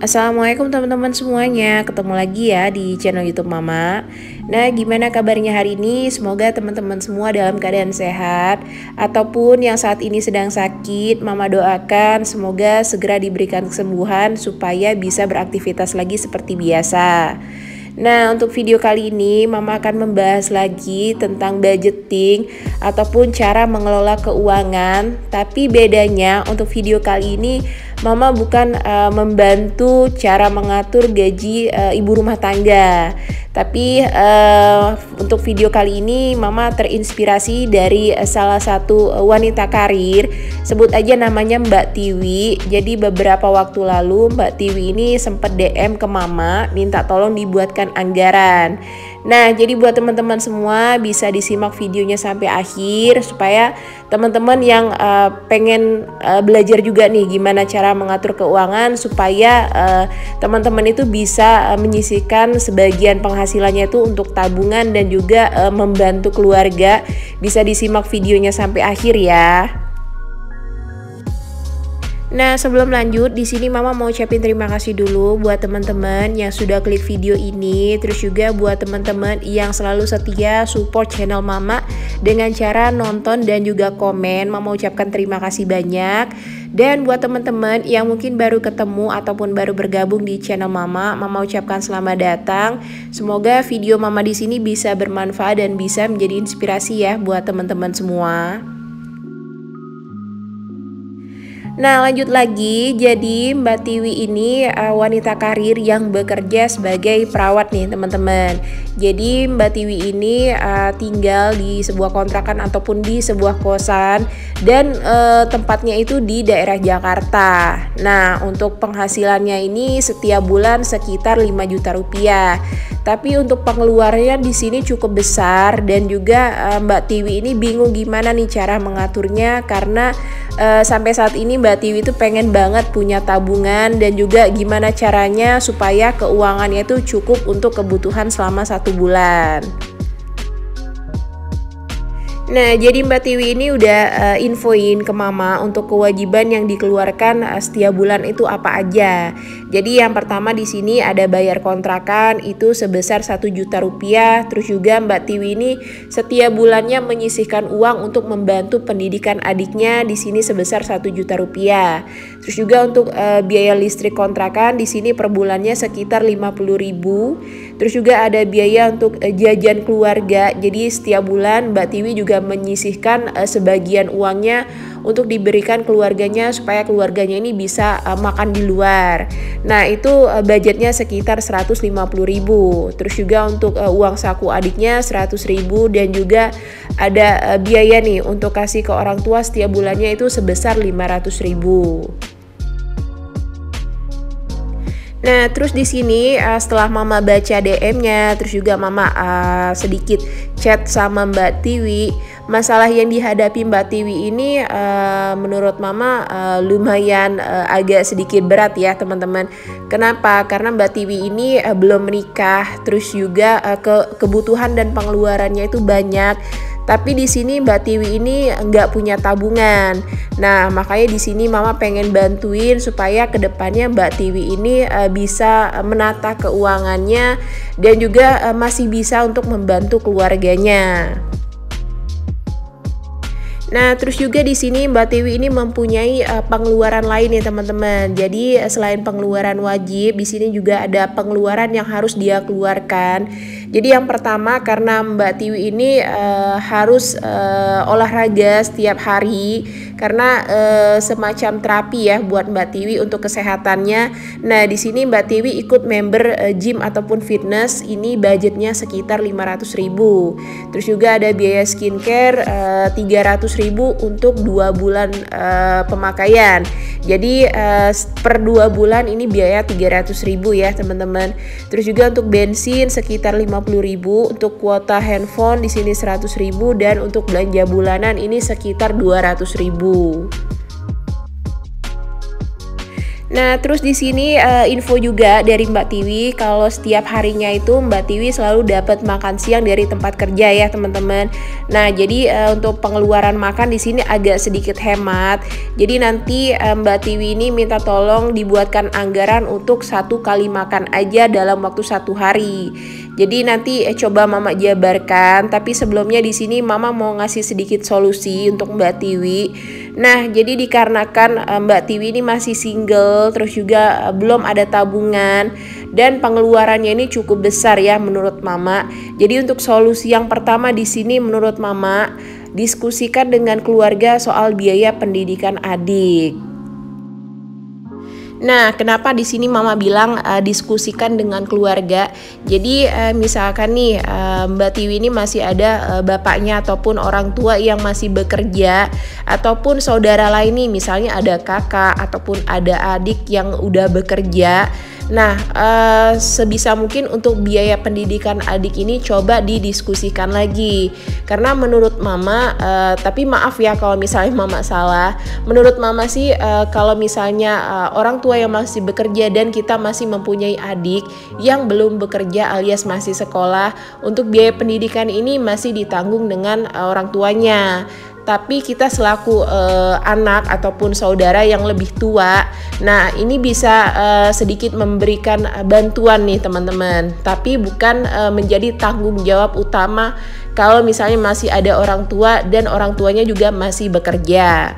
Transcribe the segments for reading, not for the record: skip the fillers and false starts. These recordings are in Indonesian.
Assalamualaikum teman-teman semuanya, ketemu lagi ya di channel YouTube Mama. Nah, gimana kabarnya hari ini? Semoga teman-teman semua dalam keadaan sehat. Ataupun yang saat ini sedang sakit, Mama doakan semoga segera diberikan kesembuhan supaya bisa beraktivitas lagi seperti biasa. Nah, untuk video kali ini Mama akan membahas lagi tentang budgeting ataupun cara mengelola keuangan. Tapi bedanya untuk video kali ini Mama bukan membantu cara mengatur gaji ibu rumah tangga. Tapi untuk video kali ini Mama terinspirasi dari salah satu wanita karir, sebut aja namanya Mbak Tiwi. Jadi beberapa waktu lalu Mbak Tiwi ini sempat DM ke Mama minta tolong dibuatkan anggaran. Nah, jadi buat teman-teman semua bisa disimak videonya sampai akhir supaya teman-teman yang pengen belajar juga nih gimana cara mengatur keuangan supaya teman-teman itu bisa menyisihkan sebagian penghasilannya itu untuk tabungan dan juga membantu keluarga. Bisa disimak videonya sampai akhir ya. Nah, sebelum lanjut, di sini Mama mau ucapin terima kasih dulu buat teman-teman yang sudah klik video ini, terus juga buat teman-teman yang selalu setia support channel Mama dengan cara nonton dan juga komen. Mama ucapkan terima kasih banyak. Dan buat teman-teman yang mungkin baru ketemu ataupun baru bergabung di channel Mama, Mama ucapkan selamat datang. Semoga video Mama di sini bisa bermanfaat dan bisa menjadi inspirasi ya buat teman-teman semua. Nah, lanjut lagi, jadi Mbak Tiwi ini wanita karir yang bekerja sebagai perawat nih teman-teman. Jadi Mbak Tiwi ini tinggal di sebuah kontrakan ataupun di sebuah kosan dan tempatnya itu di daerah Jakarta. Nah, untuk penghasilannya ini setiap bulan sekitar 5 juta rupiah. Tapi untuk pengeluarannya di sini cukup besar dan juga Mbak Tiwi ini bingung gimana nih cara mengaturnya karena sampai saat ini Mbak Tiwi itu pengen banget punya tabungan dan juga gimana caranya supaya keuangannya itu cukup untuk kebutuhan selama 1 bulan. Nah, jadi Mbak Tiwi ini udah infoin ke Mama untuk kewajiban yang dikeluarkan setiap bulan itu apa aja. Jadi yang pertama di sini ada bayar kontrakan itu sebesar 1 juta rupiah. Terus juga Mbak Tiwi ini setiap bulannya menyisihkan uang untuk membantu pendidikan adiknya di sini sebesar 1 juta rupiah. Terus juga untuk biaya listrik kontrakan di sini per bulannya sekitar 50.000. Terus juga ada biaya untuk jajan keluarga. Jadi setiap bulan Mbak Tiwi juga menyisihkan sebagian uangnya untuk diberikan keluarganya supaya keluarganya ini bisa makan di luar. Nah, itu budgetnya sekitar 150.000. Terus juga untuk uang saku adiknya 100.000 dan juga ada biaya nih untuk kasih ke orang tua setiap bulannya itu sebesar 500.000. Nah, terus di sini setelah Mama baca DM-nya, terus juga Mama sedikit chat sama Mbak Tiwi, masalah yang dihadapi Mbak Tiwi ini menurut Mama lumayan agak sedikit berat ya teman-teman. Kenapa? Karena Mbak Tiwi ini belum menikah, terus juga kebutuhan dan pengeluarannya itu banyak. Tapi di sini Mbak Tiwi ini nggak punya tabungan. Nah, makanya di sini Mama pengen bantuin supaya kedepannya Mbak Tiwi ini bisa menata keuangannya dan juga masih bisa untuk membantu keluarganya. Nah, terus juga di sini Mbak Tiwi ini mempunyai pengeluaran lain ya teman-teman. Jadi selain pengeluaran wajib, di sini juga ada pengeluaran yang harus dia keluarkan. Jadi yang pertama karena Mbak Tiwi ini harus olahraga setiap hari karena semacam terapi ya buat Mbak Tiwi untuk kesehatannya. Nah, di sini Mbak Tiwi ikut member gym ataupun fitness, ini budgetnya sekitar 500.000. Terus juga ada biaya skincare 300.000 untuk 2 bulan pemakaian. Jadi per 2 bulan ini biaya 300.000 ya teman-teman. Terus juga untuk bensin sekitar 50.000, untuk kuota handphone di sini 100.000 dan untuk belanja bulanan ini sekitar 200.000. Nah, terus di sini info juga dari Mbak Tiwi kalau setiap harinya itu Mbak Tiwi selalu dapat makan siang dari tempat kerja ya, teman-teman. Nah, jadi untuk pengeluaran makan di sini agak sedikit hemat. Jadi nanti Mbak Tiwi ini minta tolong dibuatkan anggaran untuk 1 kali makan aja dalam waktu 1 hari. Jadi nanti coba Mama jabarkan, tapi sebelumnya di sini Mama mau ngasih sedikit solusi untuk Mbak Tiwi. Nah, jadi dikarenakan Mbak Tiwi ini masih single, terus juga belum ada tabungan dan pengeluarannya ini cukup besar ya menurut Mama. Jadi untuk solusi yang pertama di sini menurut Mama, diskusikan dengan keluarga soal biaya pendidikan adik. Nah, kenapa di sini Mama bilang diskusikan dengan keluarga? Jadi misalkan nih Mbak Tiwi ini masih ada bapaknya ataupun orang tua yang masih bekerja, ataupun saudara lain nih, misalnya ada kakak ataupun ada adik yang udah bekerja. Nah, sebisa mungkin untuk biaya pendidikan adik ini coba didiskusikan lagi. Karena menurut Mama, tapi maaf ya kalau misalnya Mama salah. Menurut Mama sih kalau misalnya orang tua yang masih bekerja dan kita masih mempunyai adik yang belum bekerja alias masih sekolah, untuk biaya pendidikan ini masih ditanggung dengan orang tuanya. Tapi kita selaku anak ataupun saudara yang lebih tua, nah ini bisa sedikit memberikan bantuan nih teman-teman, tapi bukan menjadi tanggung jawab utama kalau misalnya masih ada orang tua dan orang tuanya juga masih bekerja.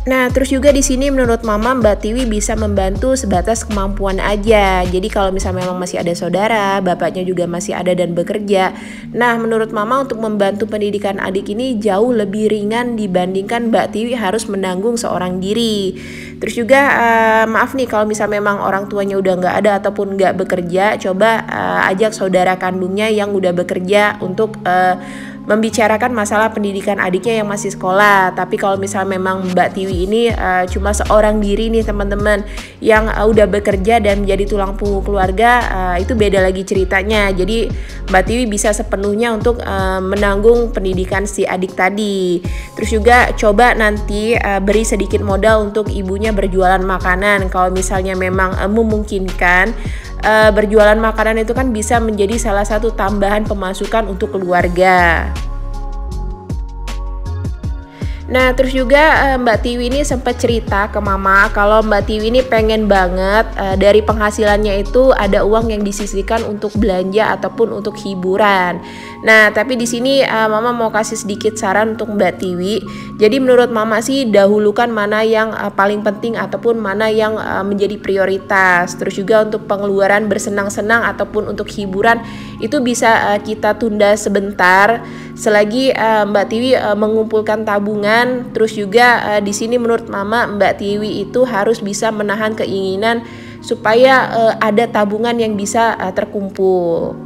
Nah, terus juga di sini menurut Mama Mbak Tiwi bisa membantu sebatas kemampuan aja. Jadi kalau misalnya memang masih ada saudara, bapaknya juga masih ada dan bekerja. Nah, menurut Mama untuk membantu pendidikan adik ini jauh lebih ringan dibandingkan Mbak Tiwi harus menanggung seorang diri. Terus juga maaf nih kalau misalnya memang orang tuanya udah nggak ada ataupun nggak bekerja, coba ajak saudara kandungnya yang udah bekerja untuk membicarakan masalah pendidikan adiknya yang masih sekolah. Tapi kalau misalnya memang Mbak Tiwi ini cuma seorang diri nih teman-teman yang udah bekerja dan menjadi tulang punggung keluarga, itu beda lagi ceritanya. Jadi Mbak Tiwi bisa sepenuhnya untuk menanggung pendidikan si adik tadi. Terus juga coba nanti beri sedikit modal untuk ibunya berjualan makanan. Kalau misalnya memang memungkinkan, berjualan makanan itu kan bisa menjadi salah satu tambahan pemasukan untuk keluarga. Nah, terus juga Mbak Tiwi ini sempat cerita ke Mama kalau Mbak Tiwi ini pengen banget dari penghasilannya itu ada uang yang disisihkan untuk belanja ataupun untuk hiburan. Nah, tapi di sini Mama mau kasih sedikit saran untuk Mbak Tiwi. Jadi menurut Mama sih dahulukan mana yang paling penting ataupun mana yang menjadi prioritas. Terus juga untuk pengeluaran bersenang-senang ataupun untuk hiburan itu bisa kita tunda sebentar selagi Mbak Tiwi mengumpulkan tabungan. Terus juga di sini menurut Mama Mbak Tiwi itu harus bisa menahan keinginan supaya ada tabungan yang bisa terkumpul.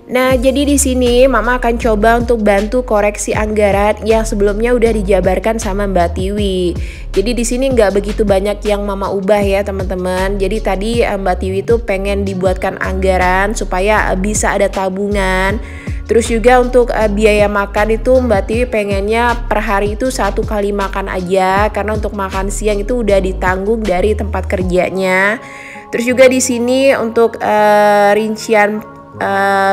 Nah, jadi di sini Mama akan coba untuk bantu koreksi anggaran yang sebelumnya udah dijabarkan sama Mbak Tiwi. Jadi di sini nggak begitu banyak yang Mama ubah ya teman-teman. Jadi tadi Mbak Tiwi itu pengen dibuatkan anggaran supaya bisa ada tabungan. Terus juga untuk biaya makan itu Mbak Tiwi pengennya per hari itu 1 kali makan aja, karena untuk makan siang itu udah ditanggung dari tempat kerjanya. Terus juga di sini untuk rincian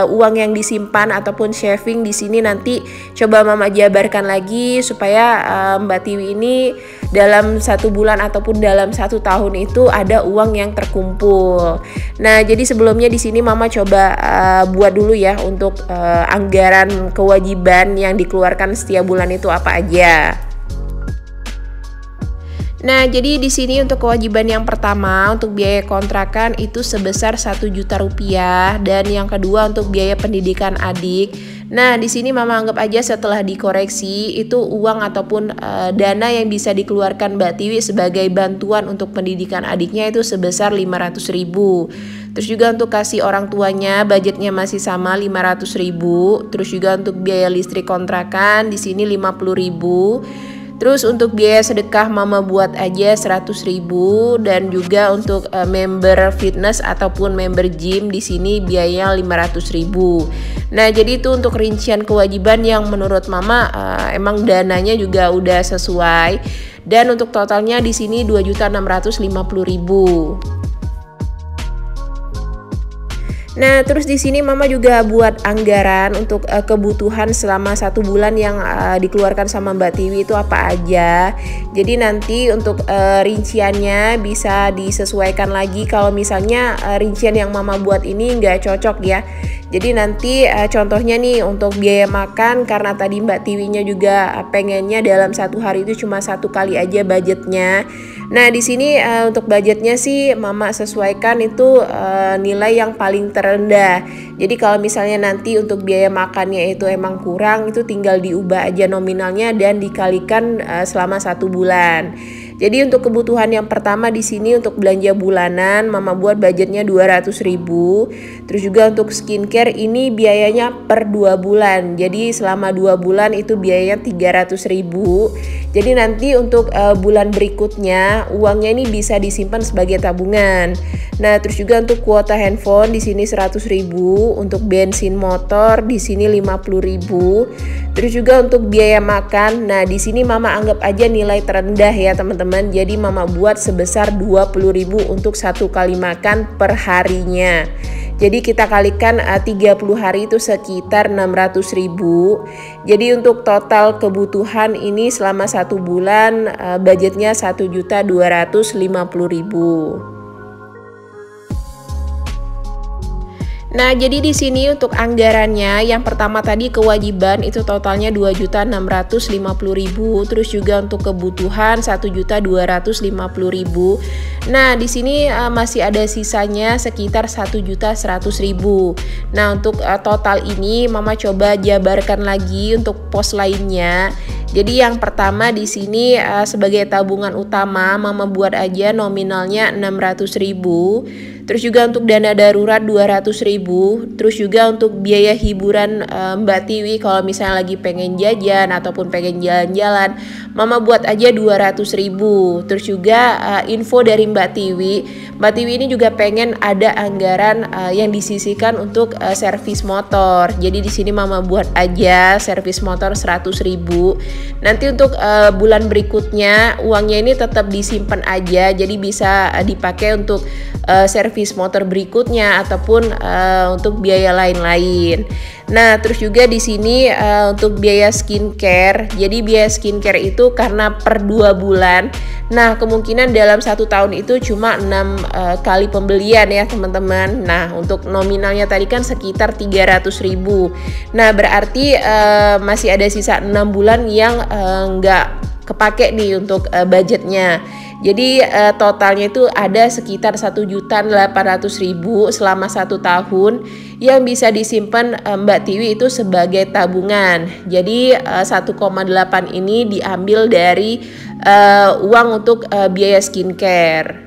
uang yang disimpan ataupun saving di sini nanti coba Mama jabarkan lagi supaya Mbak Tiwi ini dalam 1 bulan ataupun dalam 1 tahun itu ada uang yang terkumpul. Nah, jadi sebelumnya di sini Mama coba buat dulu ya untuk anggaran kewajiban yang dikeluarkan setiap bulan itu apa aja. Nah, jadi di sini untuk kewajiban yang pertama untuk biaya kontrakan itu sebesar 1 juta rupiah, dan yang kedua untuk biaya pendidikan adik. Nah, di sini Mama anggap aja setelah dikoreksi itu uang ataupun dana yang bisa dikeluarkan Mbak Tiwi sebagai bantuan untuk pendidikan adiknya itu sebesar 500.000. Terus juga untuk kasih orang tuanya budgetnya masih sama 500.000. Terus juga untuk biaya listrik kontrakan di sini 50.000. Terus untuk biaya sedekah mama buat aja 100.000, dan juga untuk member fitness ataupun member gym di sini biayanya 500.000. Nah, jadi itu untuk rincian kewajiban yang menurut mama emang dananya juga udah sesuai, dan untuk totalnya di sini 2.650.000. Nah, terus di sini mama juga buat anggaran untuk kebutuhan selama 1 bulan yang dikeluarkan sama Mbak Tiwi itu apa aja. Jadi nanti untuk rinciannya bisa disesuaikan lagi kalau misalnya rincian yang mama buat ini nggak cocok ya. Jadi nanti contohnya nih untuk biaya makan, karena tadi Mbak Tiwinya juga pengennya dalam 1 hari itu cuma 1 kali aja budgetnya. Nah, di sini untuk budgetnya sih mama sesuaikan itu nilai yang paling terendah. Jadi kalau misalnya nanti untuk biaya makannya itu emang kurang, itu tinggal diubah aja nominalnya dan dikalikan selama 1 bulan. Jadi untuk kebutuhan yang pertama di sini untuk belanja bulanan mama buat budgetnya 200.000. Terus juga untuk skincare ini biayanya per 2 bulan. Jadi selama 2 bulan itu biayanya 300.000. Jadi nanti untuk bulan berikutnya uangnya ini bisa disimpan sebagai tabungan. Nah, terus juga untuk kuota handphone di sini 100.000, untuk bensin motor di sini 50.000. Terus juga untuk biaya makan, nah di sini mama anggap aja nilai terendah ya teman-teman. Jadi mama buat sebesar 20.000 untuk 1 kali makan per harinya. Jadi kita kalikan 30 hari itu sekitar 600.000. Jadi untuk total kebutuhan ini selama 1 bulan budgetnya 1.250.000. Nah, jadi di sini untuk anggarannya yang pertama tadi kewajiban itu totalnya 2.650.000, terus juga untuk kebutuhan 1.250.000. Nah, di sini masih ada sisanya sekitar 1.100.000. Nah, untuk total ini mama coba jabarkan lagi untuk pos lainnya. Jadi yang pertama di sini sebagai tabungan utama mama buat aja nominalnya 600.000. Terus juga untuk dana darurat 200.000. Terus juga untuk biaya hiburan Mbak Tiwi kalau misalnya lagi pengen jajan ataupun pengen jalan-jalan, mama buat aja 200.000. Terus juga info dari Mbak Tiwi. Mbak Tiwi ini juga pengen ada anggaran yang disisihkan untuk servis motor. Jadi di sini mama buat aja servis motor 100.000. Nanti untuk bulan berikutnya uangnya ini tetap disimpan aja. Jadi bisa dipakai untuk servis motor berikutnya ataupun untuk biaya lain-lain. Nah, terus juga di sini untuk biaya skincare. Jadi biaya skincare itu karena per 2 bulan. Nah, kemungkinan dalam 1 tahun itu cuma 6 kali pembelian ya teman-teman. Nah, untuk nominalnya tadi kan sekitar 300.000. Nah, berarti masih ada sisa 6 bulan yang nggak kepake nih untuk budgetnya. Jadi totalnya itu ada sekitar 1.800.000 selama 1 tahun yang bisa disimpan Mbak Tiwi itu sebagai tabungan. Jadi 1,8 ini diambil dari uang untuk biaya skincare.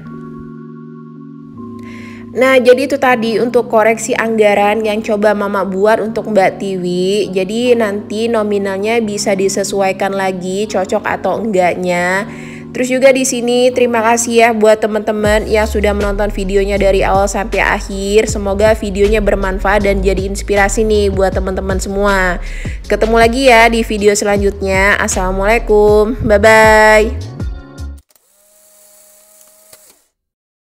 Nah, jadi itu tadi untuk koreksi anggaran yang coba mama buat untuk Mbak Tiwi. Jadi nanti nominalnya bisa disesuaikan lagi cocok atau enggaknya. Terus juga di sini terima kasih ya buat teman-teman yang sudah menonton videonya dari awal sampai akhir. Semoga videonya bermanfaat dan jadi inspirasi nih buat teman-teman semua. Ketemu lagi ya di video selanjutnya. Assalamualaikum. Bye bye.